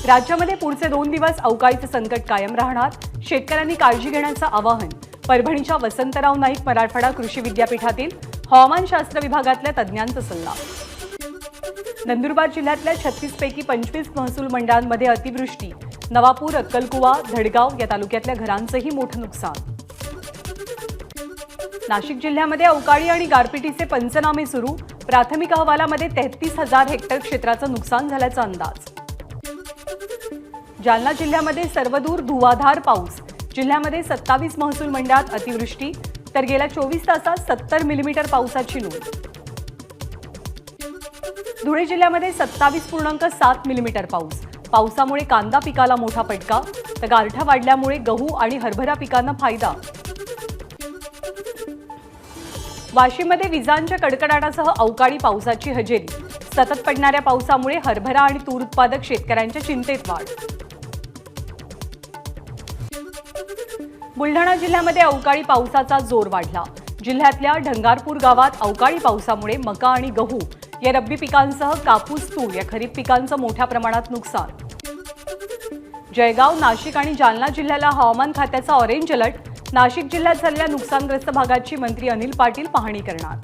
राज्यामध्ये पुढचे 2 दिवस अवकाळीचे संकट कायम राहणार. शेतकऱ्यांनी काळजी घेण्याचं आवाहन परभणीच्या वसंतराव नाईक मराठवाडा कृषी विद्यापीठातील हवामानशास्त्र विभागातल्या तज्ज्ञांचा सल्ला. नंदुरबार जिल्ह्यातल्या 36 पैकी 25 महसूल मंडळांमध्ये अतिवृष्टी. नवापूर, अक्कलकुवा, धडगाव या तालुक्यातल्या घरांचंही मोठं नुकसान. नाशिक जिल्ह्यामध्ये अवकाळी आणि गारपिटीचे पंचनामे सुरू. प्राथमिक अहवालामध्ये 33,000 हेक्टर क्षेत्राचं नुकसान झाल्याचा अंदाज. जालना जिल्ह्यामध्ये सर्वदूर धुवाधार पाऊस. जिल्ह्यामध्ये 27 महसूल मंडळात अतिवृष्टी, तर गेल्या 24 तासात 70 मिलीमीटर पावसाची नोंद. धुळे जिल्ह्यामध्ये 27.7 मिलीमीटर पाऊस. पावसामुळे कांदा पिकाला मोठा फटका, तर गारठा वाढल्यामुळे गहू आणि हरभरा पिकांना फायदा. वाशिममध्ये विजांच्या कडकडाटासह अवकाळी पावसाची हजेरी. सतत पडणाऱ्या पावसामुळे हरभरा आणि तूर उत्पादक शेतकऱ्यांच्या चिंतेत वाढ. बुलढाणा जिल्ह्यामध्ये अवकाळी पावसाचा जोर वाढला. जिल्ह्यातल्या ढंगारपूर गावात अवकाळी पावसामुळे मका आणि गहू या रब्बी पिकांसह कापूस, तूर या खरीप पिकांचं मोठ्या प्रमाणात नुकसान. जळगाव, नाशिक आणि जालना जिल्ह्याला हवामान खात्याचा ऑरेंज अलर्ट. नाशिक जिल्ह्यात झालेल्या नुकसानग्रस्त भागाची मंत्री अनिल पाटील पाहणी करणार.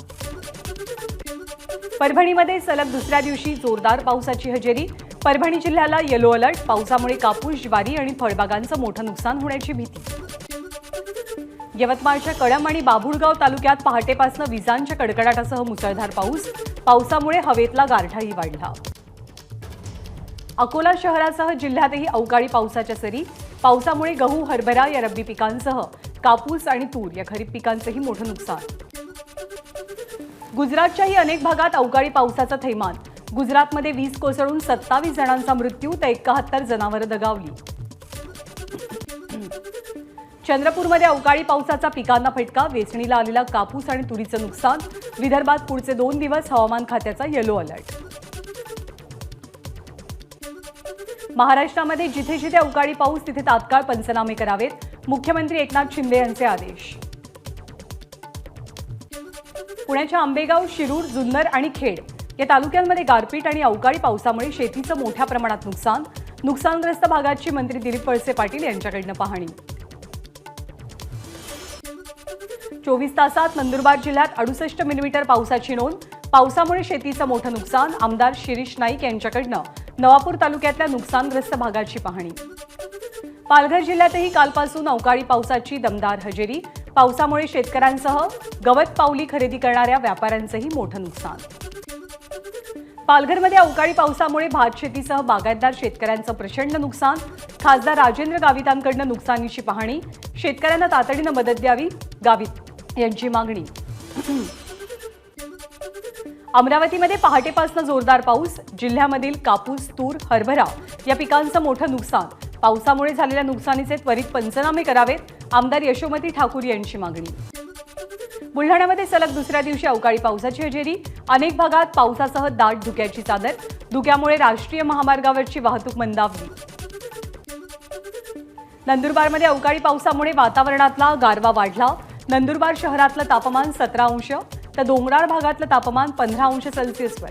परभणीमध्ये सलग दुसऱ्या दिवशी जोरदार पावसाची हजेरी. परभणी जिल्ह्याला येलो अलर्ट. पावसामुळे कापूस, ज्वारी आणि फळबागांचं मोठं नुकसान होण्याची भीती. यवतमाळच्या कळंब आणि बाभुळगाव तालुक्यात पहाटेपासून विजांच्या कडकडाटासह मुसळधार पाऊस. पावसामुळे हवेतला गारठाही वाढला. अकोला शहरासह जिल्ह्यातही अवकाळी पावसाच्या सरी. पावसामुळे गहू, हरभरा या रब्बी पिकांसह कापूस आणि तूर या खरीप पिकांचंही मोठं नुकसान. गुजरातच्याही अनेक भागात अवकाळी पावसाचं थैमान. गुजरातमध्ये वीज कोसळून 27 जणांचा मृत्यू, तर 71 जनावरं दगावली. चंद्रपूरमध्ये अवकाळी पावसाचा पिकांना फटका. वेचणीला आलेला कापूस आणि तुरीचं नुकसान. विदर्भात पुढचे 2 दिवस हवामान खात्याचा येलो अलर्ट. महाराष्ट्रामध्ये जिथे जिथे अवकाळी पाऊस तिथे तात्काळ पंचनामे करावेत. मुख्यमंत्री एकनाथ शिंदे यांचे आदेश. पुण्याच्या आंबेगाव, शिरूर, जुन्नर आणि खेड या तालुक्यांमध्ये गारपीट आणि अवकाळी पावसामुळे शेतीचं मोठ्या प्रमाणात नुकसान. नुकसानग्रस्त भागाची मंत्री दिलीप वळसे पाटील यांच्याकडनं पाहणी. 24 तासात नंदुरबार जिल्ह्यात 68 मिलीमीटर पावसाची नोंद. पावसामुळे शेतीचं मोठं नुकसान. आमदार शिरीष नाईक यांच्याकडनं नवापूर तालुक्यातल्या नुकसानग्रस्त भागाची पाहणी. पालघर जिल्ह्यातही कालपासून अवकाळी पावसाची दमदार हजेरी. पावसामुळे शेतकऱ्यांसह गवत पावली खरेदी करणाऱ्या व्यापाऱ्यांचंही मोठं नुकसान. पालघरमध्ये अवकाळी पावसामुळे भात शेतीसह बागायतदार शेतकऱ्यांचं प्रचंड नुकसान. खासदार राजेंद्र गावितांकडनं नुकसानीची पाहणी. शेतकऱ्यांना तातडीनं मदत द्यावी, गावित यांची मागणी. अमरावतीमध्ये पहाटेपासून जोरदार पाऊस. जिल्ह्यामधील कापूस, तूर, हरभरा या पिकांचं मोठं नुकसान. पावसामुळे झालेल्या नुकसानीचे त्वरित पंचनामे करावेत. आमदार यशोमती ठाकूर यांची मागणी. बुलढाण्यामध्ये सलग दुसऱ्या दिवशी अवकाळी पावसाची हजेरी. अनेक भागात पावसासह दाट धुक्याची चादर. धुक्यामुळे राष्ट्रीय महामार्गावरची वाहतूक मंदावली. नंदुरबारमध्ये अवकाळी पावसामुळे वातावरणातला गारवा वाढला. नंदुरबार शहरातलं तापमान 17 अंश, तर डोंगराळ भागातलं तापमान 15 अंश सेल्सिअसवर.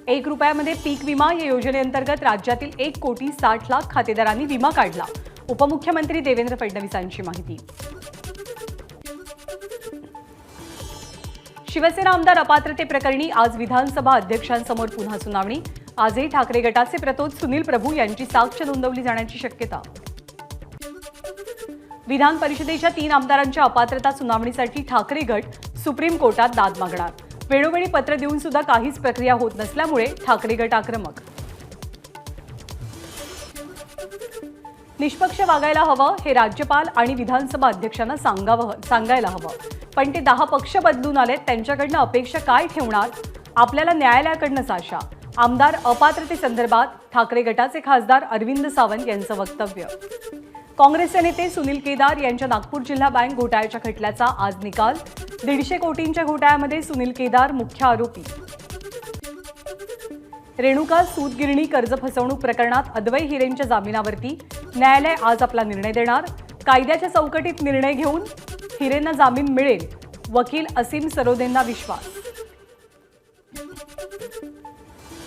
1 रुपयामध्ये पीक विमा या योजनेअंतर्गत राज्यातील 1,60,00,000 खातेदारांनी विमा काढला. उपमुख्यमंत्री देवेंद्र फडणवीसांची माहिती. शिवसेना आमदार अपात्रतेप्रकरणी आज विधानसभा अध्यक्षांसमोर पुन्हा सुनावणी. आजही ठाकरे गटाचे प्रतोद सुनील प्रभू यांची साक्ष नोंदवली जाण्याची शक्यता. विधान परिषदेच्या 3 आमदारांच्या अपात्रता सुनावणीसाठी ठाकरे गट सुप्रीम कोर्टात दाद मागणार. वेळोवेळी पत्र देऊन सुद्धा काहीच प्रक्रिया होत नसल्यामुळे ठाकरे गट आक्रमक. निष्पक्ष वागायला हवं हे राज्यपाल आणि विधानसभा अध्यक्षांना सांगायला हवं. पण ते 10 पक्ष बदलून आलेत, त्यांच्याकडनं अपेक्षा काय ठेवणार? आपल्याला न्यायालयाकडनंच आशा. आमदार अपात्रतेसंदर्भात ठाकरे गटाचे खासदार अरविंद सावंत यांचं वक्तव्य. काँग्रेसचे नेते सुनील केदार यांच्या नागपूर जिल्हा बँक घोटाळ्याच्या खटल्याचा आज निकाल. 150 कोटींच्या घोटाळ्यामध्ये सुनील केदार मुख्य आरोपी. रेणुका सूतगिरणी कर्ज फसवणूक प्रकरणात अद्वै हिरेंच्या जामिनावरती न्यायालय आज आपला निर्णय देणार. कायद्याच्या चौकटीत निर्णय घेऊन हिरेंना जामीन मिळेल, वकील असीम सरोदेंना विश्वास.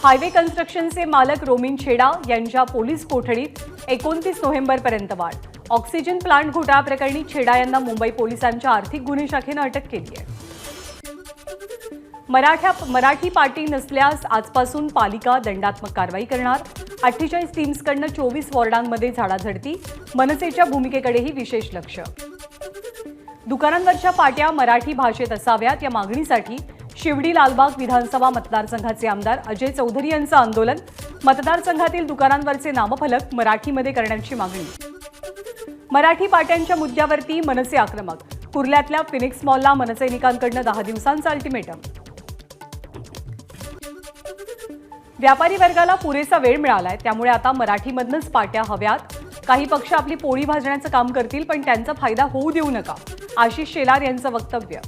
हायवे कन्स्ट्रक्शनचे मालक रोमिन छेडा यांच्या पोलीस कोठडीत 29 नोव्हेंबरपर्यंत वाढ. ऑक्सिजन प्लांट घोटाळा प्रकरणी छेडा यांना मुंबई पोलिसांच्या आर्थिक गुन्हे शाखेनं अटक केली आहे. मराठी पाटी नसल्यास आजपासून पालिका दंडात्मक कारवाई करणार. 48 टीम्सकडनं 24 वॉर्डांमध्ये झाडाझडती. मनसेच्या भूमिकेकडेही विशेष लक्ष. दुकानांवरच्या पाट्या मराठी भाषेत असाव्यात या मागणीसाठी शिवडी लालबाग विधानसभा मतदारसंघाचे आमदार अजय चौधरी यांचं आंदोलन. मतदारसंघातील दुकानांवरचे नामफलक मराठीमध्ये करण्याची मागणी. मराठी पाट्यांच्या मुद्द्यावरती मनसे आक्रमक. कुर्ल्यातल्या फिनिक्स मॉलला मनसैनिकांकडनं 10 दिवसांचं अल्टिमेटम. व्यापारी वर्गाला पुरेसा वेळ मिळालाय, त्यामुळे आता मराठीमधनंच पाट्या हव्यात. काही पक्ष आपली पोळी भाजण्याचं काम करतील, पण त्यांचा फायदा होऊ देऊ नका, आशिष शेलार यांचं वक्तव्य.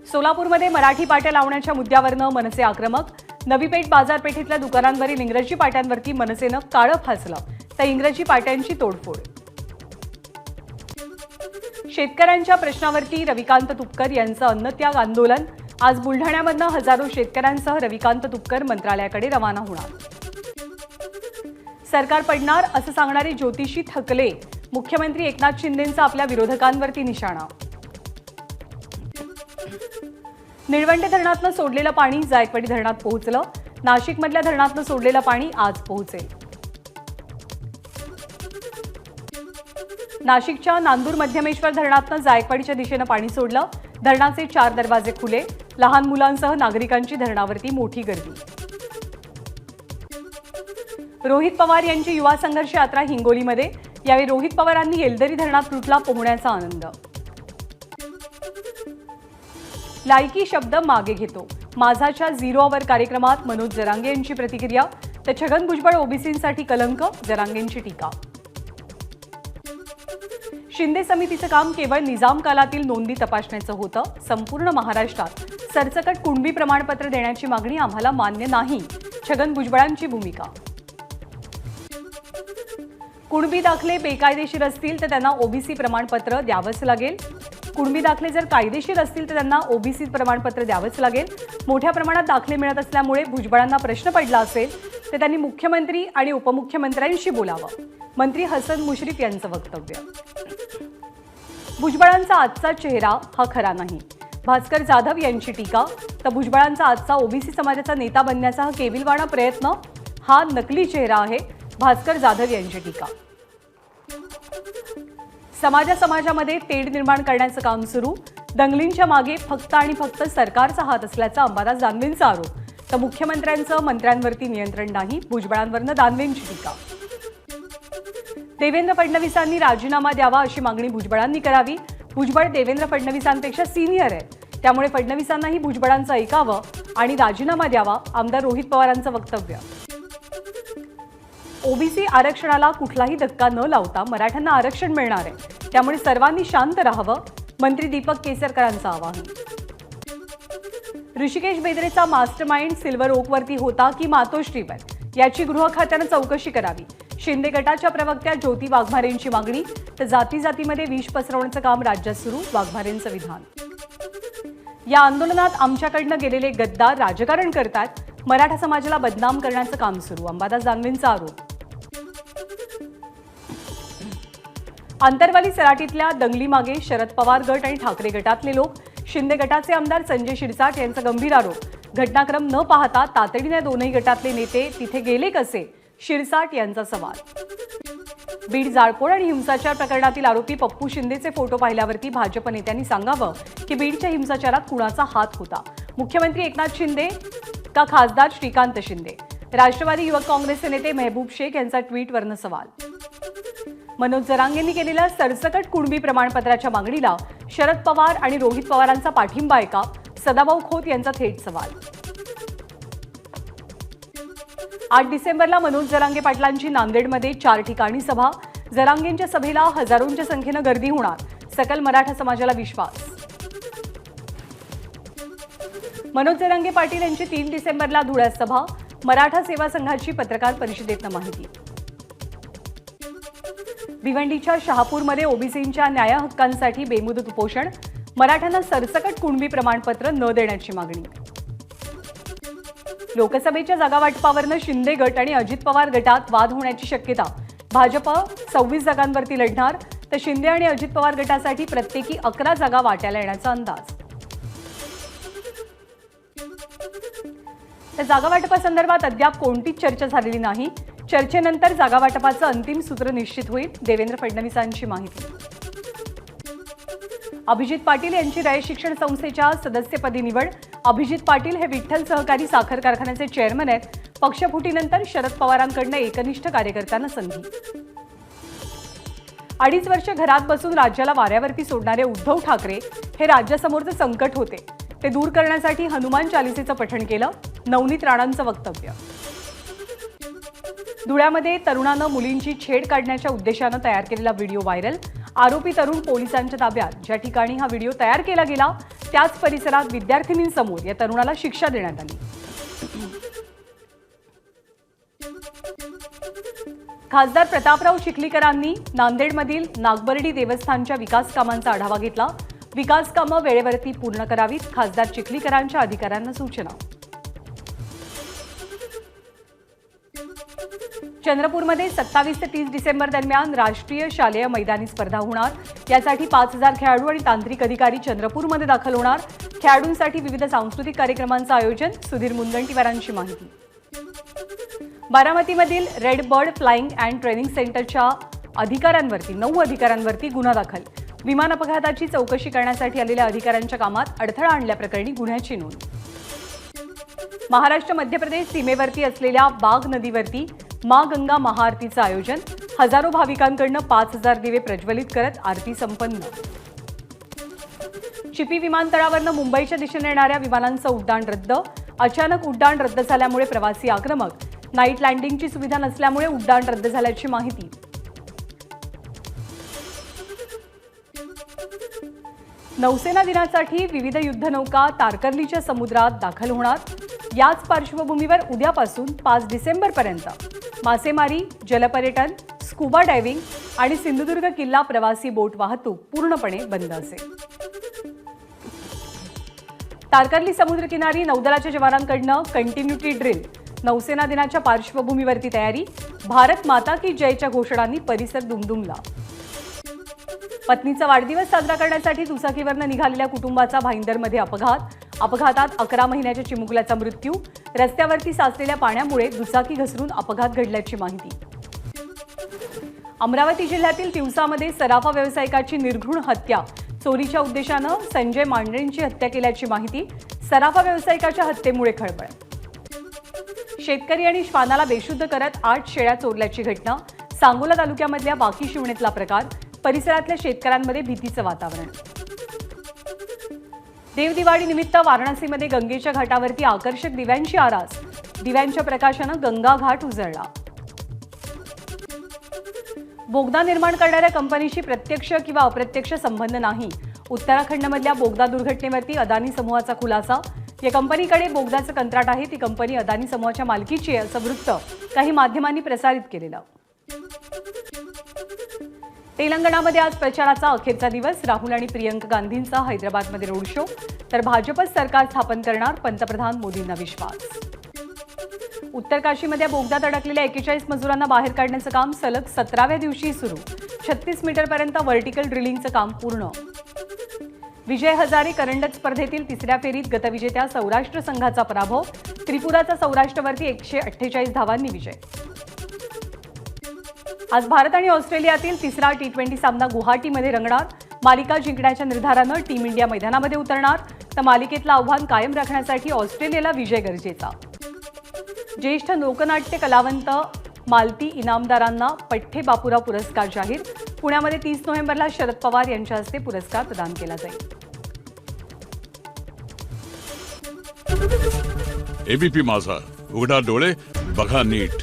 सोलापूरमध्ये मराठी पाट्या लावण्याच्या मुद्द्यावरनं मनसे आक्रमक. नवी पेठ बाजारपेठेतल्या दुकानांवरील इंग्रजी पाट्यांवरती मनसेनं काळं फासलं, तर इंग्रजी पाट्यांची तोडफोड. शेतकऱ्यांच्या प्रश्नावरती रविकांत तुपकर यांचं अन्नत्याग आंदोलन. आज बुलढाण्यामधनं हजारो शेतकऱ्यांसह रविकांत तुपकर मंत्रालयाकडे रवाना होणार. सरकार पडणार असं सांगणारे ज्योतिषी थकले. मुख्यमंत्री एकनाथ शिंदेंचा आपल्या विरोधकांवरती निशाणा. निळवंडे धरणातनं सोडलेलं पाणी जायकवाडी धरणात पोहोचलं. नाशिकमधल्या धरणातनं सोडलेलं पाणी आज पोहोचेल. नाशिकच्या नांदूर मध्यमेश्वर धरणातनं जायकवाडीच्या दिशेनं पाणी सोडलं. धरणाचे 4 दरवाजे खुले. लहान मुलांसह नागरिकांची धरणावरती मोठी गर्दी. रोहित पवार यांची युवा संघर्ष यात्रा हिंगोलीमध्ये. यावेळी रोहित पवारांनी येलदरी धरणात लुटला पोहण्याचा आनंद. लायकी शब्द मागे घेतो. माझाच्या 0 आवर कार्यक्रमात मनोज जरांगे यांची प्रतिक्रिया. तर छगन भुजबळ ओबीसींसाठी कलंक, जरांगेंची टीका. शिंदे समितीचं काम केवळ निजाम कालातील नोंदी तपासण्याचं होतं. संपूर्ण महाराष्ट्रात सरसकट कुणबी प्रमाणपत्र देण्याची मागणी आम्हाला मान्य नाही, छगन भुजबळांची भूमिका. कुणबी दाखले बेकायदेशीर असतील तर त्यांना ओबीसी प्रमाणपत्र द्यावंच लागेल. कुणबी दाखले जर कायदेशीर असतील तर त्यांना ओबीसी प्रमाणपत्र द्यावंच लागेल. मोठ्या प्रमाणात दाखले मिळत असल्यामुळे भुजबळांना प्रश्न पडला असेल तर त्यांनी मुख्यमंत्री आणि उपमुख्यमंत्र्यांशी बोलावं. मंत्री हसन मुश्रीफ यांचं वक्तव्य. भुजबळांचा आजचा चेहरा हा खरा नाही, भास्कर जाधव यांची टीका. तर भुजबळांचा आजचा ओबीसी समाजाचा नेता बनण्याचा हा केविलवाणा प्रयत्न हा नकली चेहरा आहे, भास्कर जाधव यांची टीका. समाजामध्ये तेढ निर्माण करण्याचं काम सुरू. दंगलींच्या मागे फक्त आणि फक्त सरकारचा हात असल्याचा अंबादास दानवेंचा आरोप. तर मुख्यमंत्र्यांचं मंत्र्यांवरती नियंत्रण नाही, भुजबळांवरनं दानवेंची टीका. देवेंद्र फडणवीसांनी राजीनामा द्यावा अशी मागणी भुजबळांनी करावी. भुजबळ देवेंद्र फडणवीसांपेक्षा सिनियर आहेत, त्यामुळे फडणवीसांनाही भुजबळांचं ऐकावं आणि राजीनामा द्यावा, आमदार रोहित पवारांचं वक्तव्य. ओबीसी आरक्षणाला कुठलाही धक्का न लावता मराठ्यांना आरक्षण मिळणार आहे, त्यामुळे सर्वांनी शांत राहावं, मंत्री दीपक केसरकरांचं आवाहन. ऋषिकेश बेदरेचा मास्टरमाइंड सिल्वर ओकवरती होता की मातोश्रीवर, याची गृह खात्यानं चौकशी करावी. शिंदे गटाच्या प्रवक्त्या ज्योती वाघमारेंची मागणी. तर जातीमध्ये विष पसरवण्याचं काम राज्यात सुरू, वाघमारेंचं विधान. या आंदोलनात आमच्याकडनं गेलेले गद्दार राजकारण करतात, मराठा समाजाला बदनाम करण्याचं काम सुरू, अंबादास दानवेंचा आरोप. आंतरवाली सराटीतल्या दंगलीमागे शरद पवार गट आणि ठाकरे गटातले लोक. शिंदे गटाचे आमदार संजय शिरसाट यांचा गंभीर आरोप. घटनाक्रम न पाहता तातडीने दोन्ही गटातले नेते तिथे गेले कसे, शिरसाट यांचा सवाल. बीड जाळपोळ आणि हिंसाचार प्रकरणातील आरोपी पप्पू शिंदेचे फोटो पाहिल्यावरती भाजप नेत्यांनी सांगावं की बीडच्या हिंसाचारात कुणाचा हात होता, मुख्यमंत्री एकनाथ शिंदे का खासदार श्रीकांत शिंदे. राष्ट्रवादी युवक काँग्रेसचे नेते मेहबूब शेख यांचा ट्विटवरनं सवाल. मनोज जरांगेंनी केलेल्या सरसकट कुणबी प्रमाणपत्राच्या मागणीला शरद पवार आणि रोहित पवारांचा पाठिंबा आहे का, सदाभाऊ खोत यांचा थेट सवाल. 8 डिसेंबरला मनोज जरांगे पाटलांची नांदेडमध्ये 4 ठिकाणी सभा. जरांगेंच्या सभेला हजारोंच्या संख्येनं गर्दी होणार, सकल मराठा समाजाला विश्वास. मनोज जरांगे पाटील यांची 3 डिसेंबरला धुळ्यात सभा. मराठा सेवा संघाची पत्रकार परिषदेतनं माहिती. भिवंडीच्या शहापूरमध्ये ओबीसींच्या न्याय हक्कांसाठी बेमुदत उपोषण. मराठ्यांना सरसकट कुणबी प्रमाणपत्र न देण्याची मागणी. लोकसभेच्या जागा वाटपावरनं शिंदे गट आणि अजित पवार गटात वाद होण्याची शक्यता. भाजप 26 जागांवरती लढणार तर शिंदे आणि अजित पवार गटासाठी प्रत्येकी 11 जागा वाट्याला येण्याचा अंदाज. तर जागा वाटपासंदर्भात अद्याप कोणतीच चर्चा झालेली नाही. चर्चेनंतर जागा वाटपाचं अंतिम सूत्र निश्चित होईल, देवेंद्र फडणवीसांची माहिती. अभिजित पाटील यांची रयत शिक्षण संस्थेच्या सदस्यपदी निवड. अभिजित पाटील हे विठ्ठल सहकारी साखर कारखान्याचे चेअरमन आहेत. पक्षफुटीनंतर शरद पवारांकडून एकनिष्ठ कार्यकर्त्यांना संधी. 2.5 वर्ष घरात बसून राज्याला वाऱ्यावरती सोडणारे उद्धव ठाकरे हे राज्यासमोरचं संकट होते. ते दूर करण्यासाठी हनुमान चालिसेचं पठण केलं. नवनीत राणांचं वक्तव्य. धुळ्यामध्ये तरुणानं मुलींची छेड काढण्याच्या उद्देशानं तयार केलेला व्हिडिओ व्हायरल. आरोपी तरुण पोलिसांच्या ताब्यात. ज्या ठिकाणी हा व्हिडिओ तयार केला गेला त्याच परिसरात विद्यार्थिनींसमोर या तरुणाला शिक्षा देण्यात आली. खासदार प्रतापराव चिखलीकरांनी नांदेडमधील नागबर्डी देवस्थानच्या विकास कामांचा आढावा घेतला. विकास कामं वेळेवरती पूर्ण करावीत, खासदार चिखलीकरांच्या अधिकाऱ्यांना सूचना. चंद्रपूरमध्ये 27 ते 30 डिसेंबर दरम्यान राष्ट्रीय शालेय मैदानी स्पर्धा होणार. यासाठी 5000 खेळाडू आणि तांत्रिक अधिकारी चंद्रपूरमध्ये दाखल होणार. खेळाडूंसाठी विविध सांस्कृतिक कार्यक्रमांचं आयोजन. सुधीर मुनगंटीवारांची माहिती. बारामतीमधील red bird flying and training सेंटरच्या 9 अधिकाऱ्यांवरती गुन्हा दाखल. विमान अपघाताची चौकशी करण्यासाठी आलेल्या अधिकाऱ्यांच्या कामात अडथळा आणल्याप्रकरणी गुन्ह्याची नोंद. महाराष्ट्र मध्य प्रदेश सीमेवरती असलेल्या बाग नदीवरती माँ गंगा महाआरतीचं आयोजन. हजारो भाविकांकडून 5000 दिवे प्रज्वलित करत आरती संपन्न. चिपी विमानतळावरनं मुंबईच्या दिशेने येणाऱ्या विमानांचं उड्डाण रद्द. अचानक उड्डाण रद्द झाल्यामुळे प्रवासी आक्रमक. नाईट लँडिंगची सुविधा नसल्यामुळे उड्डाण रद्द झाल्याची माहिती. नौसेना दिनासाठी विविध युद्धनौका तारकर्लीच्या समुद्रात दाखल होणार. याच पार्श्वभूमीवर उद्यापासून 5 डिसेंबरपर्यंत मासेमारी, जलपर्यटन, स्कुबा डायव्हिंग आणि सिंधुदुर्ग किल्ला प्रवासी बोट वाहतूक पूर्णपणे बंद असेल. तारकर्ली समुद्रकिनारी नौदलाच्या जवानांकडून कंटिन्युटी ड्रिल. नौसेना दिनाच्या पार्श्वभूमीवरती तयारी. भारत माता की जयच्या घोषणांनी परिसर दुमदुमला. पत्नीचा वाढदिवस साजरा करण्यासाठी दुचाकीवरनं निघालेल्या कुटुंबाचा भाईंदरमध्ये अपघात. अपघातात 11 महिन्याच्या चिमुकल्याचा मृत्यू. रस्त्यावरती साचलेल्या पाण्यामुळे दुचाकी घसरून अपघात घडल्याची माहिती. अमरावती जिल्ह्यातील तिवसामध्ये सराफा व्यावसायिकाची निर्घृण हत्या. चोरीच्या उद्देशानं संजय मांढरेंची हत्या केल्याची माहिती. सराफा व्यावसायिकाच्या हत्येमुळे खळबळ. शेतकरी आणि श्वानाला बेशुद्ध करत 8 शेळ्या चोरल्याची घटना. सांगोला तालुक्यामधल्या बाकी शिवणीतला प्रकार. परिसरातल्या शेतकऱ्यांमध्ये भीतीचं वातावरण. देवदिवाळीनिमित्त वाराणसीमध्ये गंगेच्या घाटावरती आकर्षक दिव्यांची आरास. दिव्यांच्या प्रकाशानं गंगा घाट उजळला. बोगदा निर्माण करणाऱ्या कंपनीशी प्रत्यक्ष किंवा अप्रत्यक्ष संबंध नाही. उत्तराखंडमधल्या बोगदा दुर्घटनेवरती अदानी समूहाचा खुलासा. या कंपनीकडे बोगदाचं कंत्राट आहे. ती कंपनी अदानी समूहाच्या मालकीची आहे असं वृत्त काही माध्यमांनी प्रसारित केलेलं. तेलंगणामध्ये आज प्रचाराचा अखेरचा दिवस. राहुल आणि प्रियंका गांधींचा हैदराबादमध्ये रोड शो. तर भाजपच सरकार स्थापन करणार, पंतप्रधान मोदींना विश्वास. उत्तर काशीमध्ये बोगदात अडकलेल्या 41 मजुरांना बाहेर काढण्याचं काम सलग 17व्या दिवशी सुरू. 36 मीटरपर्यंत व्हर्टिकल ड्रिलिंगचं काम पूर्ण. विजय हजारे करंडक स्पर्धेतील 3ऱ्या फेरीत गतविजेत्या सौराष्ट्र संघाचा पराभव. त्रिपुराचा सौराष्ट्रवरती 148 धावांनी विजय. आज भारत आणि ऑस्ट्रेलियातील 3रा T20 सामना गुवाहाटीमध्ये रंगणार. मालिका जिंकण्याच्या निर्धारानं टीम इंडिया मैदानामध्ये उतरणार. तर मालिकेतलं आव्हान कायम राखण्यासाठी ऑस्ट्रेलियाला विजय गरजेचा. ज्येष्ठ लोकनाट्य कलावंत मालती इनामदारांना पठ्ठे बापूराव पुरस्कार जाहीर. पुण्यामध्ये 30 नोव्हेंबरला शरद पवार यांच्या हस्ते पुरस्कार प्रदान केला जाईल. एबीपी माझा, उघडा डोळे बघा नीट.